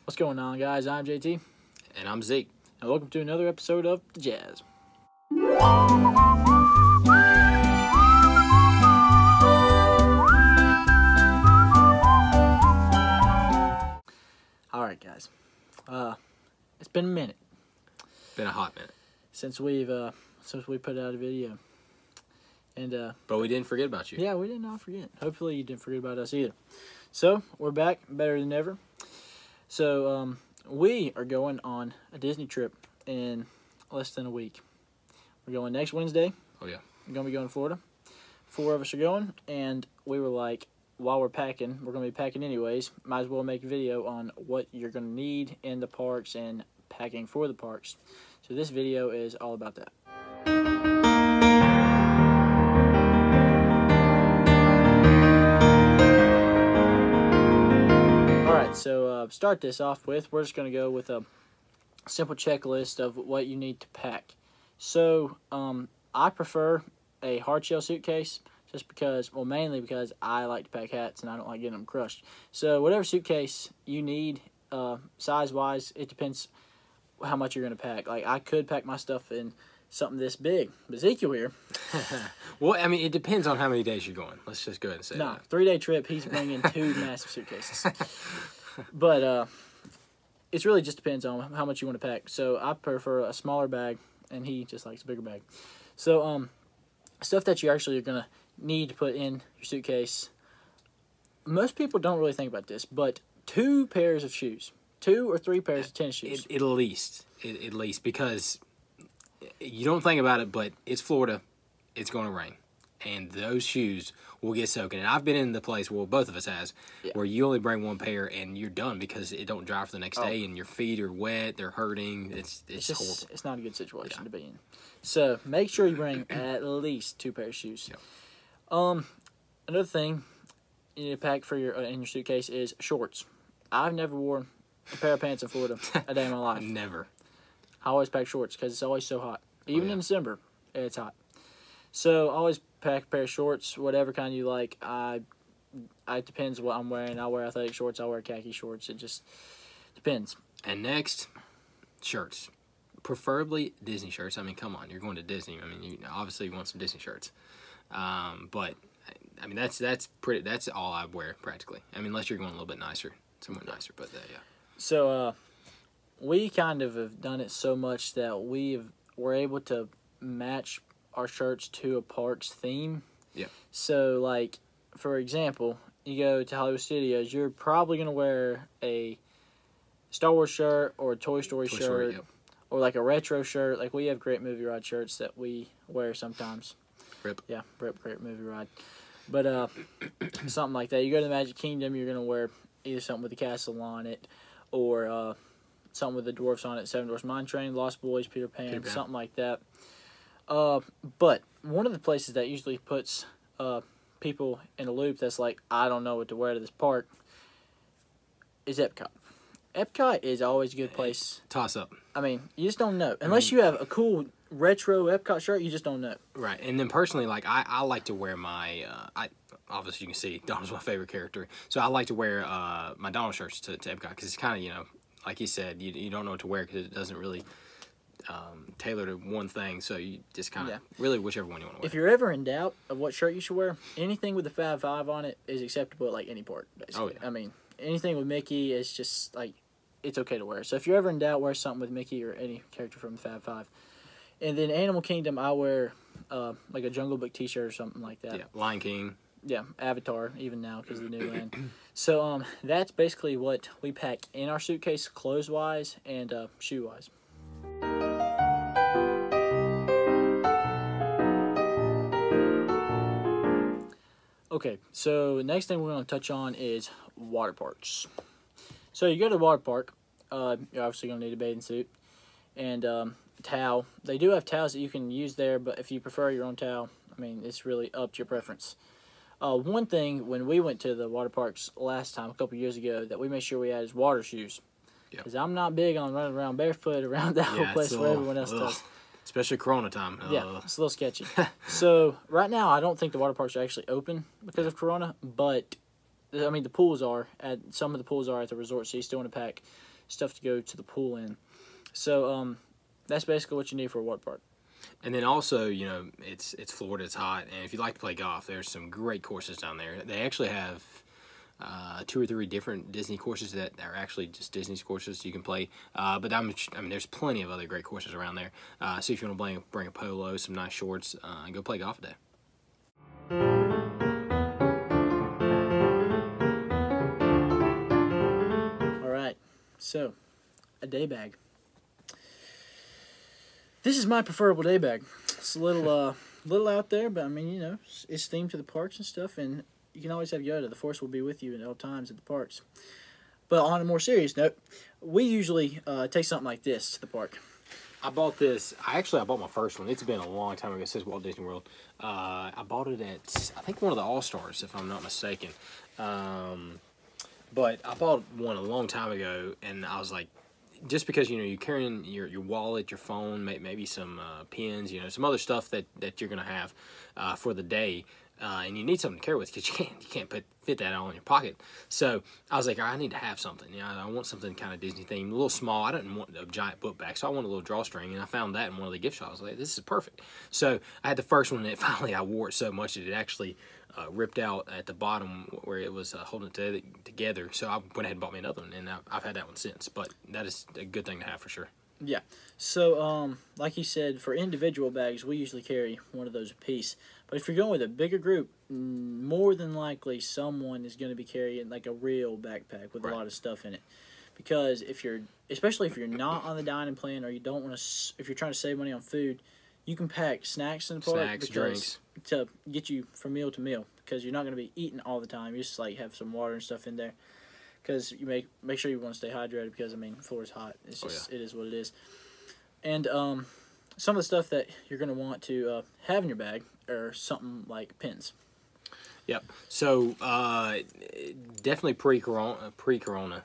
What's going on, guys? I'm JT. And I'm Zeke. And welcome to another episode of The Jazz. Alright, guys. It's been a minute. Been a hot minute. Since we put out a video. And but we didn't forget about you. Yeah, we did not forget. Hopefully you didn't forget about us either. So, we're back, better than ever. So, we are going on a Disney trip in less than a week. We're going next Wednesday. Oh, yeah. We're going to be going to Florida. 4 of us are going, and we were like, while we're packing, we're going to be packing anyways, might as well make a video on what you're going to need in the parks and packing for the parks. So this video is all about that. Alright, so start this off with, we're just going to go with a simple checklist of what you need to pack. So, I prefer a hard shell suitcase just because, well, mainly because I like to pack hats and I don't like getting them crushed. So, whatever suitcase you need, size-wise, it depends how much you're going to pack. Like, I could pack my stuff in something this big. But Ezekiel here. Well, I mean, it depends on how many days you're going. Let's just go ahead and say that. 3-day trip, he's bringing 2 massive suitcases. But, it really just depends on how much you want to pack. So, I prefer a smaller bag, and he just likes a bigger bag. So, stuff that you actually are going to need to put in your suitcase. Most people don't really think about this, but 2 pairs of shoes. 2 or 3 pairs of tennis shoes. At least, because you don't think about it, but it's Florida. It's going to rain. And those shoes will get soaking. And I've been in the place where both of us has, where you only bring 1 pair and you're done because it don't dry for the next day and your feet are wet, they're hurting. It's just horrible. It's not a good situation to be in. So make sure you bring at least 2 pairs of shoes. Yep. Another thing you need to pack for your in your suitcase is shorts. I've never worn a pair of pants in Florida a day in my life. Never. I always pack shorts because it's always so hot. Even in December, it's hot. So always pack a pair of shorts, whatever kind you like. It depends what I'm wearing. I'll wear athletic shorts. I'll wear khaki shorts. It just depends. And next, shirts. Preferably Disney shirts. I mean, come on, you're going to Disney. I mean, you obviously want some Disney shirts. But I mean, that's all I wear practically. I mean, unless you're going a little bit nicer, somewhere nicer. But yeah. So we kind of have done it so much that we're able to match our shirts to a park's theme. Yeah. So, like, for example, you go to Hollywood Studios, you're probably going to wear a Star Wars shirt or a Toy Story shirt. Yep. Or, like, a retro shirt. Like, we have great movie ride shirts that we wear sometimes. Rip. Yeah, great movie ride. But, something like that. You go to the Magic Kingdom, you're going to wear either something with the castle on it or something with the dwarfs on it, Seven Dwarfs Mine Train, Lost Boys, Peter Pan, something like that. But one of the places that usually puts people in a loop that's like, I don't know what to wear to this park, is Epcot. Epcot is always a good place. Toss up. I mean, you just don't know. Unless you have a cool retro Epcot shirt, you just don't know. Right. And then personally, like, I like to wear my, obviously you can see Donald's my favorite character. So I like to wear my Donald shirts to Epcot because it's kind of, you know, like you said, you don't know what to wear because it doesn't really tailor to one thing. So you just kind of really whichever one you want to wear. If you're ever in doubt of what shirt you should wear, anything with the Fab Five on it is acceptable at like any park, basically. Oh, yeah. I mean, anything with Mickey is just like, it's okay to wear. So if you're ever in doubt, wear something with Mickey or any character from the Fab Five. And then Animal Kingdom, I wear like a Jungle Book t-shirt or something like that. Yeah, Lion King. Yeah, Avatar, even now because of the new land. So that's basically what we pack in our suitcase, clothes-wise and shoe-wise. Okay, so next thing we're going to touch on is water parks. So you go to the water park, you're obviously going to need a bathing suit and a towel. They do have towels that you can use there, but if you prefer your own towel, I mean, it's really up to your preference. One thing, when we went to the water parks last time, a couple years ago, that we made sure we had is water shoes. Because I'm not big on running around barefoot around that whole place where everyone else does. Especially Corona time. Yeah, it's a little sketchy. So, right now, I don't think the water parks are actually open because of Corona, but I mean, the pools are at some of the pools are at the resort, so you still want to pack stuff to go to the pool in. So that's basically what you need for a water park. And then also, you know, it's Florida, it's hot, and if you like to play golf, there's some great courses down there. They actually have 2 or 3 different Disney courses that are actually just Disney's courses you can play. But I mean, there's plenty of other great courses around there. So if you want to bring a polo, some nice shorts, and go play golf today. All right, so a day bag. This is my preferable day bag. It's a little out there, but I mean, you know, it's themed to the parks and stuff, and you can always have Yoda. The Force will be with you at all times at the parks. But on a more serious note, we usually take something like this to the park. I bought this. I bought my first one. It's been a long time ago. It says Walt Disney World. I bought it at, I think, one of the All-Stars, if I'm not mistaken. But I bought one a long time ago, and I was like, just because, you know, you're carrying your wallet, your phone, maybe some pens, you know, some other stuff that you're going to have for the day, and you need something to carry with because you can't fit that all in your pocket. So I was like, I need to have something. You know, I want something kind of Disney themed, a little small. I didn't want a giant book bag, so I wanted a little drawstring, and I found that in one of the gift shops. I was like, this is perfect. So I had the first one, and finally I wore it so much that it actually ripped out at the bottom where it was holding it together. So I went ahead and bought me another one, and I've had that one since. But that is a good thing to have for sure. Yeah. So, like you said, for individual bags, we usually carry one of those a piece. But if you're going with a bigger group, more than likely someone is going to be carrying like a real backpack with a lot of stuff in it. Because especially if you're not on the dining plan, or you don't want to, if you're trying to save money on food, you can pack snacks in the park, drinks, to get you from meal to meal, because you're not going to be eating all the time. You just like have some water and stuff in there, because you make sure you want to stay hydrated, because I mean, Florida's hot. It's just it is what it is. And some of the stuff that you're going to want to have in your bag are something like pens. Yep. So definitely pre-corona,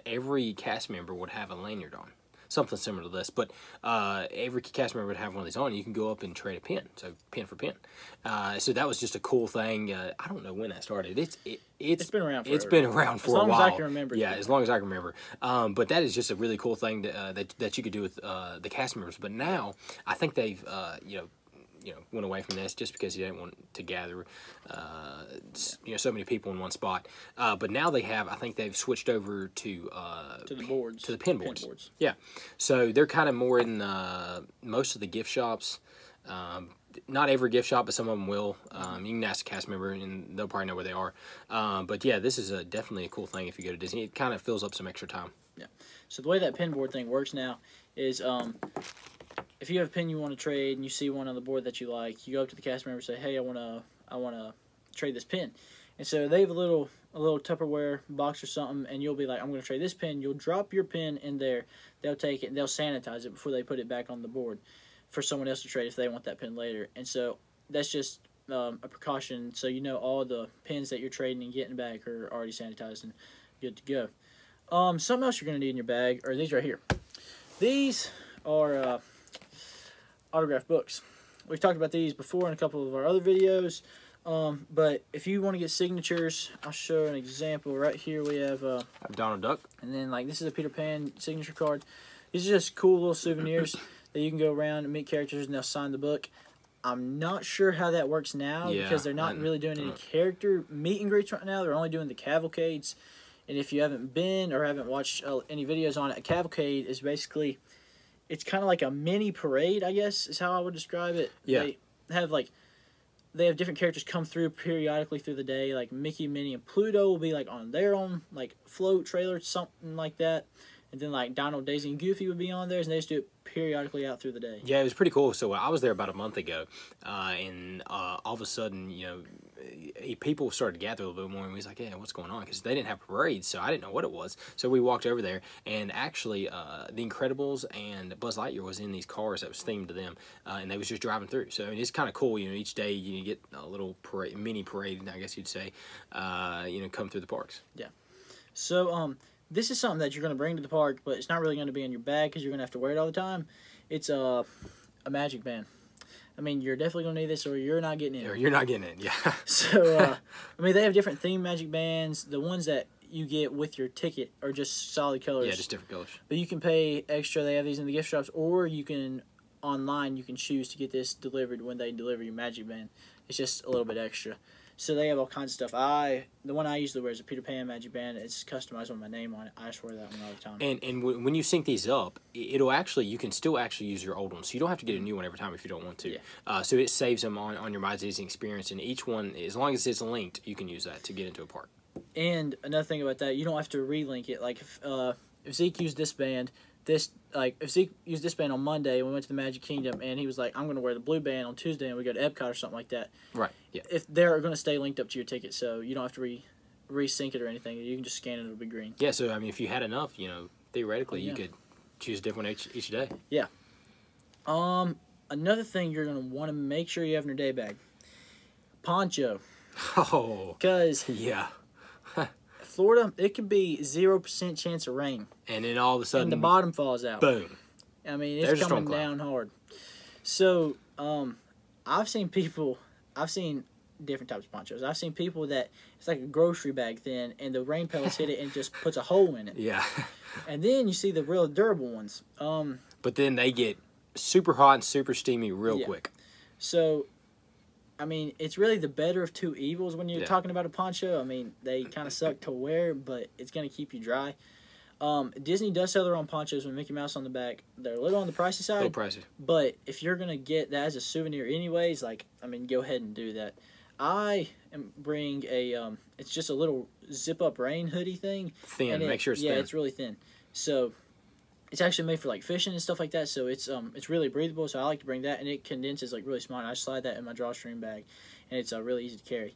every cast member would have a lanyard on. Something similar to this, but every cast member would have one of these on. You can go up and trade a pen, so pen for pen. So that was just a cool thing. I don't know when that started. It's been around forever. It's been around for a while. As long as I can remember. Yeah, as long as I can remember. But that is just a really cool thing that you could do with the cast members. But now I think they've went away from this just because you didn't want to gather so many people in one spot. But now I think they've switched over to the boards, to the pin boards. Yeah, so they're kind of more in most of the gift shops. Not every gift shop, but some of them will. You can ask a cast member, and they'll probably know where they are. But yeah, this is definitely a cool thing if you go to Disney. It kind of fills up some extra time. Yeah. So the way that pin board thing works now is if you have a pin you want to trade and you see one on the board that you like, you go up to the cast member and say, "Hey, I want to trade this pin." And so they have a little Tupperware box or something, and you'll be like, "I'm going to trade this pin." You'll drop your pin in there. They'll take it and they'll sanitize it before they put it back on the board for someone else to trade if they want that pin later. And so that's just a precaution, so you know all the pins that you're trading and getting back are already sanitized and good to go. Something else you're going to need in your bag are these right here. These are autograph books. We've talked about these before in a couple of our other videos, but if you want to get signatures, I'll show an example. Right here we have Donald Duck, and then like this is a Peter Pan signature card. These are just cool little souvenirs that you can go around and meet characters and they'll sign the book. I'm not sure how that works now because they're not really doing any character meet and greets right now. They're only doing the cavalcades. And if you haven't been or haven't watched any videos on it, a cavalcade is basically, it's kind of like a mini parade, I guess, is how I would describe it. Yeah. They have different characters come through periodically through the day. Like Mickey, Minnie, and Pluto will be like on their own like float trailer, something like that. And then like Donald, Daisy, and Goofy would be on theirs, and they just do it periodically out through the day. Yeah, it was pretty cool. So I was there about a month ago, and all of a sudden, people started to gather a little bit more, and we was like, "Yeah, what's going on?" Because they didn't have parades, so I didn't know what it was. So we walked over there, and actually, The Incredibles and Buzz Lightyear was in these cars that was themed to them, and they was just driving through. So it's kind of cool. Each day you get a little parade, mini parade, I guess you'd say, come through the parks. Yeah. So this is something that you're going to bring to the park, but it's not really going to be in your bag because you're going to have to wear it all the time. It's a magic band. I mean, you're definitely gonna need this, or you're not getting in. Or you're not getting in, yeah. So, I mean, they have different theme Magic Bands. The ones that you get with your ticket are just solid colors. Yeah, just different colors. But you can pay extra. They have these in the gift shops, or you can online. You can choose to get this delivered when they deliver your Magic Band. It's just a little bit extra. So they have all kinds of stuff. The one I usually wear is a Peter Pan Magic Band. It's customized with my name on it. I just wear that one all the time. And when you sync these up, you can still actually use your old ones. So you don't have to get a new one every time if you don't want to. Yeah. So it saves them on your My Disney experience. And each one, as long as it's linked, you can use that to get into a park. And another thing about that, you don't have to relink it. Like if Zeke used this band, if Zeke used this band on Monday and we went to the Magic Kingdom and he was like, I'm going to wear the blue band on Tuesday and we go to Epcot or something like that. Right. Yeah. If they're going to stay linked up to your ticket, so you don't have to resync it or anything. You can just scan it; it'll be green. Yeah. So I mean, if you had enough, theoretically, you could choose a different each day. Yeah. Another thing you're going to want to make sure you have in your day bag: poncho. Oh. Because yeah. Florida, it could be 0% chance of rain. And then all of a sudden, and the bottom falls out. Boom. I mean, it's coming down hard. So, I've seen different types of ponchos. I've seen people that it's like a grocery bag thin, and the rain pellets hit it and just puts a hole in it. Yeah. And then you see the real durable ones. But then they get super hot and super steamy real quick. So, I mean, it's really the better of two evils when you're talking about a poncho. I mean, they kind of suck to wear, but it's going to keep you dry. Disney does sell their own ponchos with Mickey Mouse on the back. They're a little on the pricey side. A little pricey. But if you're going to get that as a souvenir anyways, go ahead and do that. I am bringing it's just a little zip-up rain hoodie thing. Thin, make sure it's thin. Yeah, it's really thin. So, it's actually made for, fishing and stuff like that, so it's really breathable, so I like to bring that, and it condenses, really small, and I slide that in my drawstring bag, and it's really easy to carry.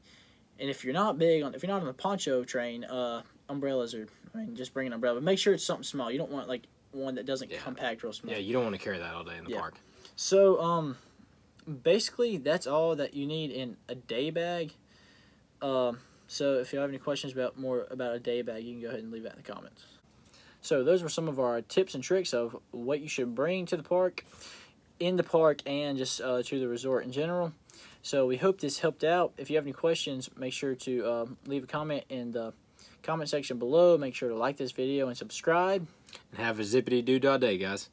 And if you're not on the poncho train, umbrellas just bring an umbrella, but make sure it's something small. You don't want, one that doesn't compact real small. Yeah, you don't want to carry that all day in the park. So, basically, that's all that you need in a day bag. So if you have any questions about a day bag, you can go ahead and leave that in the comments. So those were some of our tips and tricks of what you should bring to the park, in the park, and just to the resort in general. So we hope this helped out. If you have any questions, make sure to leave a comment in the comment section below. Make sure to like this video and subscribe. And have a zippity-doo-dah day, guys.